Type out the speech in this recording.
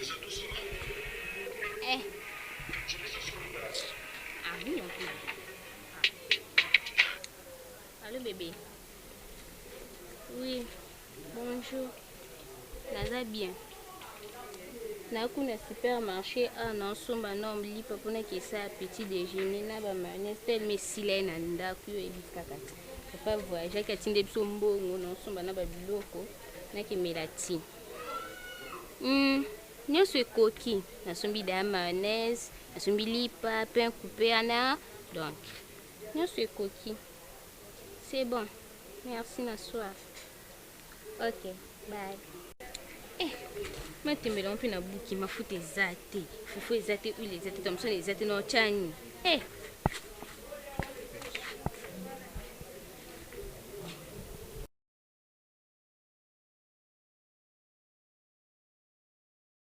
Eh, ah oui, non plus. Allô bébé. Oui, bonjour. Naza bien. Nakuna supermarché non somba non lipa pona ke sa petit déjeuner na ba mayonnaise tel me sile na ndaku yo ebikaka. Papa voyage katinde biso mbongo non somba na ba biloko na ke melati. Nyonso ekoki nasombi da mayonnaise, nasombi lipa, pain coupé ana donc nyonso ekoki. C'est bon. Merci na soir. Ok, bye. Eh, matembele mpe na buki mafuta eza te fufu eza te huile eza te tomson eza te no chani